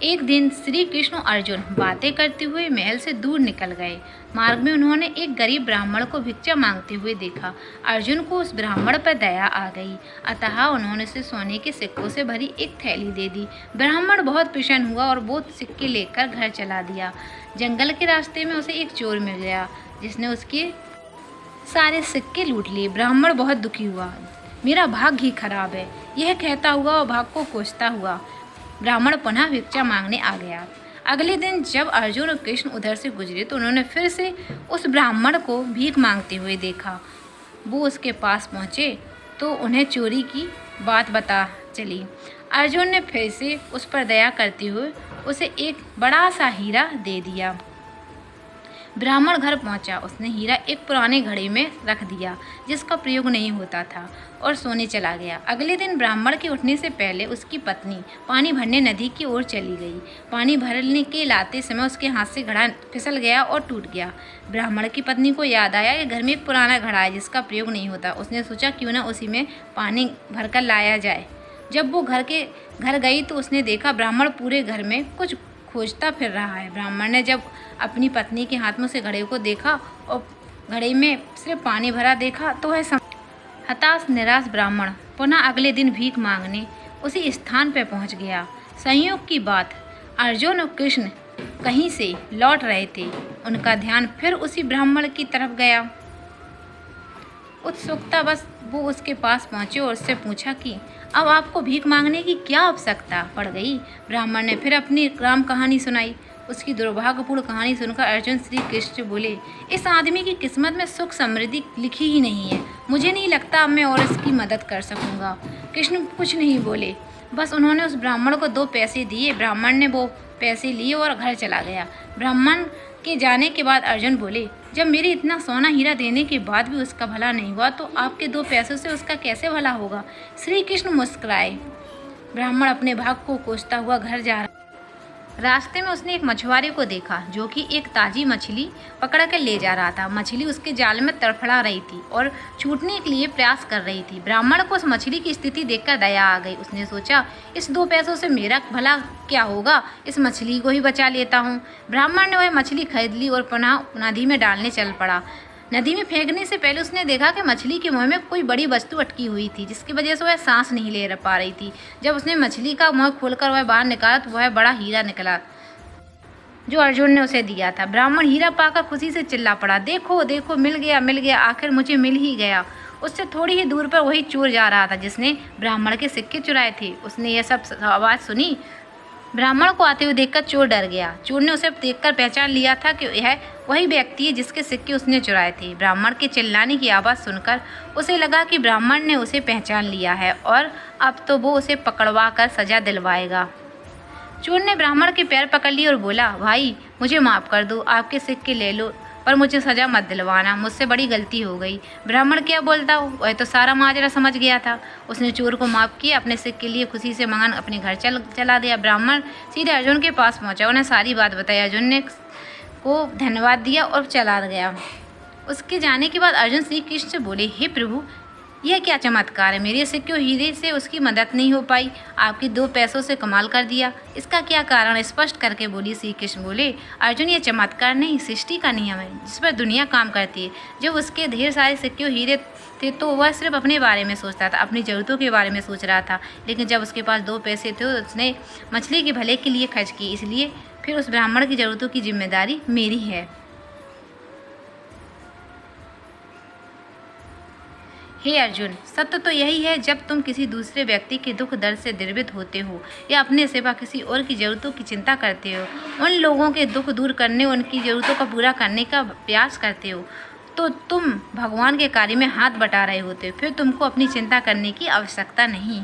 एक दिन श्री कृष्ण और अर्जुन बातें करते हुए महल से दूर निकल गए। मार्ग में उन्होंने एक गरीब ब्राह्मण को भिक्षा मांगते हुए देखा। अर्जुन को उस ब्राह्मण पर दया आ गई, अतः उन्होंने उसे सोने के सिक्कों से भरी एक थैली दे दी। ब्राह्मण बहुत प्रसन्न हुआ और वो सिक्के लेकर घर चला दिया। जंगल के रास्ते में उसे एक चोर मिल गया, जिसने उसके सारे सिक्के लूट लिए। ब्राह्मण बहुत दुखी हुआ, मेरा भाग्य ही खराब है, यह कहता हुआ और भाग को कोसता हुआ ब्राह्मण पुनः भिक्षा मांगने आ गया। अगले दिन जब अर्जुन और कृष्ण उधर से गुजरे तो उन्होंने फिर से उस ब्राह्मण को भीख मांगते हुए देखा। वो उसके पास पहुँचे तो उन्हें चोरी की बात बता चली। अर्जुन ने फिर से उस पर दया करते हुए उसे एक बड़ा सा हीरा दे दिया। ब्राह्मण घर पहुंचा, उसने हीरा एक पुराने घड़े में रख दिया जिसका प्रयोग नहीं होता था और सोने चला गया। अगले दिन ब्राह्मण के उठने से पहले उसकी पत्नी पानी भरने नदी की ओर चली गई। पानी भरने के लाते समय उसके हाथ से घड़ा फिसल गया और टूट गया। ब्राह्मण की पत्नी को याद आया कि घर में एक पुराना घड़ा है जिसका प्रयोग नहीं होता। उसने सोचा क्यों ना उसी में पानी भरकर लाया जाए। जब वो घर गई तो उसने देखा ब्राह्मण पूरे घर में कुछ खोजता फिर रहा है। ब्राह्मण ने जब अपनी पत्नी के हाथ में से घड़े को देखा और घड़े में सिर्फ पानी भरा देखा तो वह हताश निराश ब्राह्मण पुनः अगले दिन भीख मांगने उसी स्थान पर पहुंच गया। संयोग की बात, अर्जुन और कृष्ण कहीं से लौट रहे थे। उनका ध्यान फिर उसी ब्राह्मण की तरफ गया। उत्सुकतावश वो उसके पास पहुंचे और उससे पूछा कि अब आपको भीख मांगने की क्या आवश्यकता पड़ गई। ब्राह्मण ने फिर अपनी राम कहानी सुनाई। उसकी दुर्भाग्यपूर्ण कहानी सुनकर अर्जुन श्री कृष्ण बोले, इस आदमी की किस्मत में सुख समृद्धि लिखी ही नहीं है। मुझे नहीं लगता अब मैं और इसकी मदद कर सकूंगा। कृष्ण कुछ नहीं बोले, बस उन्होंने उस ब्राह्मण को 2 पैसे दिए। ब्राह्मण ने वो पैसे लिए और घर चला गया। ब्राह्मण के जाने के बाद अर्जुन बोले, जब मेरे इतना सोना हीरा देने के बाद भी उसका भला नहीं हुआ तो आपके 2 पैसों से उसका कैसे भला होगा। श्री कृष्ण मुस्कुराए। ब्राह्मण अपने भाग को कोसता हुआ घर जा रहा। रास्ते में उसने एक मछुआरे को देखा जो कि एक ताजी मछली पकड़ कर ले जा रहा था। मछली उसके जाल में तड़फड़ा रही थी और छूटने के लिए प्रयास कर रही थी। ब्राह्मण को उस मछली की स्थिति देखकर दया आ गई। उसने सोचा, इस 2 पैसों से मेरा भला क्या होगा, इस मछली को ही बचा लेता हूँ। ब्राह्मण ने वह मछली खरीद ली और पुनः नदी में डालने चल पड़ा। नदी में फेंकने से पहले उसने देखा कि मछली के मुंह में कोई बड़ी वस्तु अटकी हुई थी, जिसकी वजह से वह सांस नहीं ले पा रही थी। जब उसने मछली का मुंह खोलकर वह बाहर निकाला तो वह बड़ा हीरा निकला जो अर्जुन ने उसे दिया था। ब्राह्मण हीरा पाकर खुशी से चिल्ला पड़ा, देखो देखो, मिल गया, आखिर मुझे मिल ही गया। उससे थोड़ी ही दूर पर वही चोर जा रहा था जिसने ब्राह्मण के सिक्के चुराए थे। उसने यह सब आवाज़ सुनी। ब्राह्मण को आते हुए देखकर चोर डर गया। चोर ने उसे देखकर पहचान लिया था कि यह वही व्यक्ति है जिसके सिक्के उसने चुराए थे। ब्राह्मण के चिल्लाने की आवाज़ सुनकर उसे लगा कि ब्राह्मण ने उसे पहचान लिया है और अब तो वो उसे पकड़वा कर सज़ा दिलवाएगा। चोर ने ब्राह्मण के पैर पकड़ लिए और बोला, भाई मुझे माफ़ कर दो, आपके सिक्के ले लो पर मुझे सज़ा मत दिलवाना, मुझसे बड़ी गलती हो गई। ब्राह्मण क्या बोलता, वह तो सारा माजरा समझ गया था। उसने चोर को माफ़ किया, अपने सिक्के के लिए खुशी से मगन अपने घर चला दिया। ब्राह्मण सीधे अर्जुन के पास पहुंचा, उन्हें सारी बात बताई। अर्जुन ने को धन्यवाद दिया और चला गया। उसके जाने के बाद अर्जुन श्री कृष्ण से बोले, हे प्रभु, यह क्या चमत्कार है, मेरे सिक्के हीरे से उसकी मदद नहीं हो पाई, आपके 2 पैसों से कमाल कर दिया, इसका क्या कारण स्पष्ट करके बोली। श्री कृष्ण बोले, अर्जुन, ये चमत्कार नहीं, सृष्टि का नियम है जिस पर दुनिया काम करती है। जब उसके ढेर सारे सिक्के हीरे थे तो वह सिर्फ अपने बारे में सोचता था, अपनी ज़रूरतों के बारे में सोच रहा था। लेकिन जब उसके पास 2 पैसे थे तो उसने मछली के भले के लिए खर्च की, इसलिए फिर उस ब्राह्मण की ज़रूरतों की जिम्मेदारी मेरी है। हे अर्जुन, सत्य तो यही है, जब तुम किसी दूसरे व्यक्ति के दुख दर्द से द्रवित होते हो या अपने सिवा किसी और की ज़रूरतों की चिंता करते हो, उन लोगों के दुख दूर करने, उनकी ज़रूरतों को पूरा करने का प्रयास करते हो, तो तुम भगवान के कार्य में हाथ बटा रहे होते हो। फिर तुमको अपनी चिंता करने की आवश्यकता नहीं।